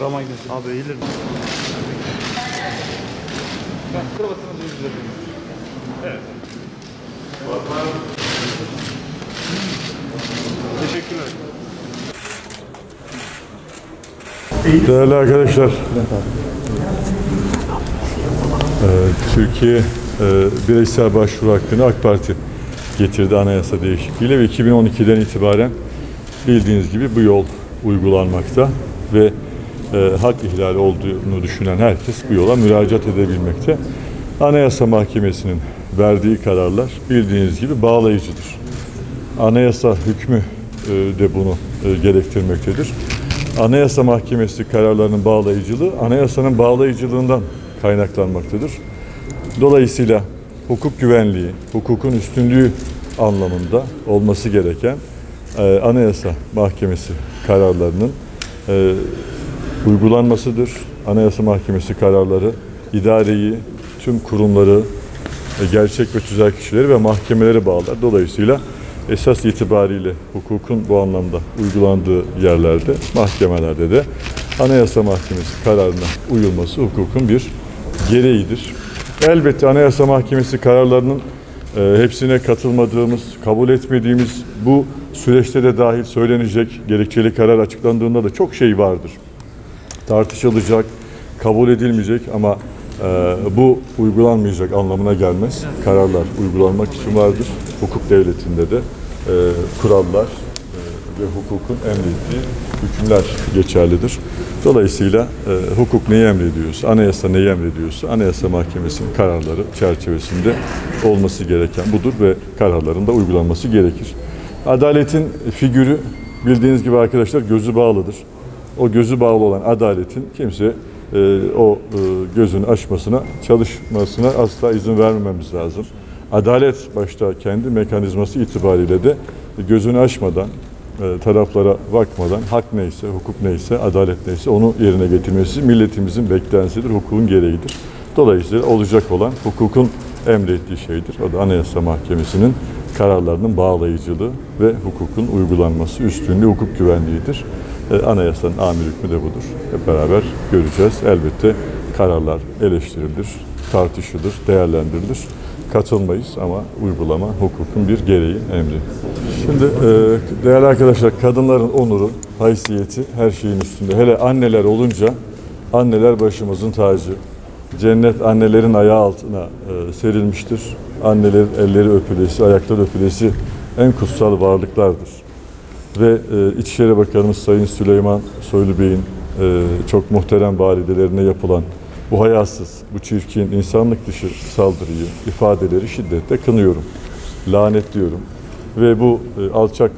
Rama gidesin. Abi eğilir mi? Kravatını düzledim. Evet. Teşekkürler. Değerli arkadaşlar, Türkiye bireysel başvuru hakkını AK Parti getirdi anayasa değişikliğiyle ve 2012'den itibaren bildiğiniz gibi bu yol uygulanmakta ve hak ihlali olduğunu düşünen herkes bu yola müracaat edebilmekte. Anayasa Mahkemesi'nin verdiği kararlar bildiğiniz gibi bağlayıcıdır. Anayasa hükmü de bunu gerektirmektedir. Anayasa Mahkemesi kararlarının bağlayıcılığı, anayasanın bağlayıcılığından kaynaklanmaktadır. Dolayısıyla hukuk güvenliği, hukukun üstünlüğü anlamında olması gereken Anayasa Mahkemesi kararlarının uygulanmasıdır. Anayasa Mahkemesi kararları idareyi, tüm kurumları, gerçek ve tüzel kişileri ve mahkemeleri bağlar. Dolayısıyla esas itibariyle hukukun bu anlamda uygulandığı yerlerde, mahkemelerde de Anayasa Mahkemesi kararına uyulması hukukun bir gereğidir. Elbette Anayasa Mahkemesi kararlarının hepsine katılmadığımız, kabul etmediğimiz bu süreçte de dahil söylenecek, gerekçeli karar açıklandığında da çok şey vardır. Tartışılacak, kabul edilmeyecek ama bu uygulanmayacak anlamına gelmez. Kararlar uygulanmak için vardır. Hukuk devletinde de kurallar ve hukukun emrettiği hükümler geçerlidir. Dolayısıyla hukuk neyi emrediyorsa, anayasa neyi emrediyorsa Anayasa Mahkemesi'nin kararları çerçevesinde olması gereken budur ve kararların da uygulanması gerekir. Adaletin figürü bildiğiniz gibi arkadaşlar gözü bağlıdır. O gözü bağlı olan adaletin kimse o gözünü açmasına, çalışmasına asla izin vermememiz lazım. Adalet başta kendi mekanizması itibariyle de gözünü açmadan, taraflara bakmadan hak neyse, hukuk neyse, adalet neyse onu yerine getirmesi milletimizin beklentisidir, hukukun gereğidir. Dolayısıyla olacak olan hukukun emrettiği şeydir. O da Anayasa Mahkemesi'nin kararlarının bağlayıcılığı ve hukukun uygulanması, üstünlüğü, hukuk güvenliğidir. Anayasanın amir hükmü de budur. Hep beraber göreceğiz. Elbette kararlar eleştirilir, tartışılır, değerlendirilir. Katılmayız ama uygulama hukukun bir gereği, emri. Şimdi değerli arkadaşlar, kadınların onuru, haysiyeti her şeyin üstünde. Hele anneler olunca anneler başımızın tacı. Cennet annelerin ayağı altına serilmiştir. Annelerin elleri öpülesi, ayakları öpülesi en kutsal varlıklardır. Ve İçişleri Bakanımız Sayın Süleyman Soylu Bey'in çok muhterem validelerine yapılan bu hayasız, bu çirkin, insanlık dışı saldırıyı, ifadeleri şiddetle kınıyorum, lanetliyorum. Ve bu alçak,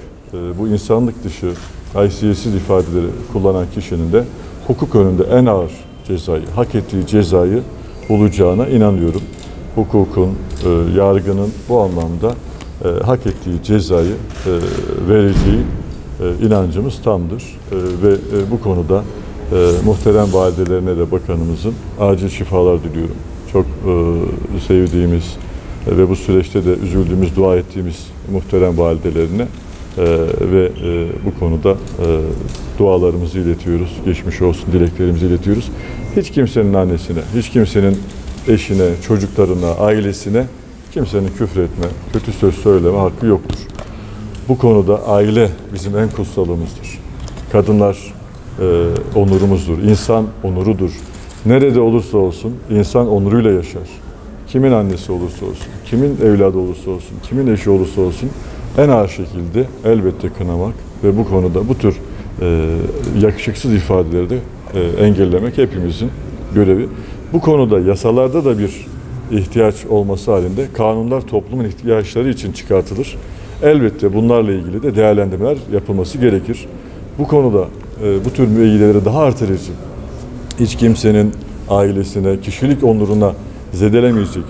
bu insanlık dışı, haysiyetsiz ifadeleri kullanan kişinin de hukuk önünde en ağır cezayı, hak ettiği cezayı bulacağına inanıyorum. Hukukun, yargının bu anlamda hak ettiği cezayı vereceği inancımız tamdır. Ve bu konuda muhterem validelerine de bakanımızın acil şifalar diliyorum. Çok sevdiğimiz ve bu süreçte de üzüldüğümüz, dua ettiğimiz muhterem validelerine ve bu konuda dualarımızı iletiyoruz. Geçmiş olsun dileklerimizi iletiyoruz. Hiç kimsenin annesine, hiç kimsenin eşine, çocuklarına, ailesine kimsenin küfretme, kötü söz söyleme hakkı yoktur. Bu konuda aile bizim en kutsalımızdır. Kadınlar onurumuzdur, insan onurudur. Nerede olursa olsun insan onuruyla yaşar. Kimin annesi olursa olsun, kimin evladı olursa olsun, kimin eşi olursa olsun en ağır şekilde elbette kınamak ve bu konuda bu tür yakışıksız ifadeleri de engellemek hepimizin görevi. Bu konuda yasalarda da bir ihtiyaç olması halinde kanunlar toplumun ihtiyaçları için çıkartılır. Elbette bunlarla ilgili de değerlendirmeler yapılması gerekir. Bu konuda bu tür müeyyideleri daha artırıcı, hiç kimsenin ailesine, kişilik onuruna zedelemeyecek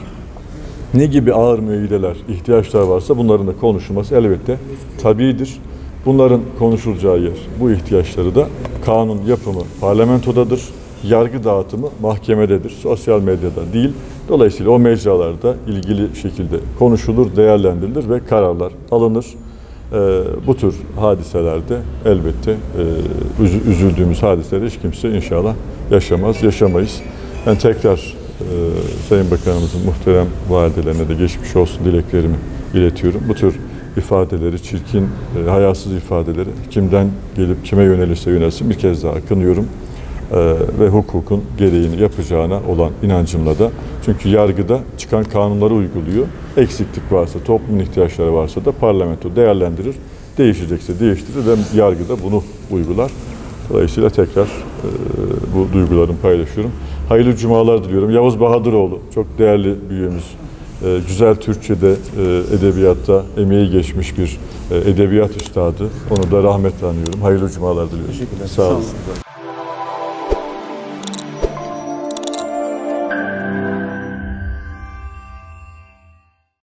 ne gibi ağır müeyyideler, ihtiyaçlar varsa bunların da konuşulması elbette tabiidir. Bunların konuşulacağı yer, bu ihtiyaçları da kanun yapımı parlamentodadır, yargı dağıtımı mahkemededir, sosyal medyada değil. Dolayısıyla o mecralarda ilgili şekilde konuşulur, değerlendirilir ve kararlar alınır. Bu tür hadiselerde elbette üzüldüğümüz hadiseleri hiç kimse inşallah yaşamayız. Ben tekrar Sayın Bakanımızın muhterem validelerine de geçmiş olsun dileklerimi iletiyorum. Bu tür ifadeleri, çirkin, hayasız ifadeleri kimden gelip kime yönelirse yönelsin bir kez daha kınıyorum. Ve hukukun gereğini yapacağına olan inancımla da, çünkü yargıda çıkan kanunları uyguluyor. Eksiklik varsa, toplumun ihtiyaçları varsa da parlamento değerlendirir. Değişecekse değiştirir ve yargıda bunu uygular. Dolayısıyla tekrar bu duygularımı paylaşıyorum. Hayırlı cumalar diliyorum. Yavuz Bahadıroğlu çok değerli büyüğümüz. Güzel Türkçe'de, edebiyatta emeği geçmiş bir edebiyat üstadı. Onu da rahmetle anıyorum. Hayırlı cumalar diliyorum. Teşekkürler. Sağ olun.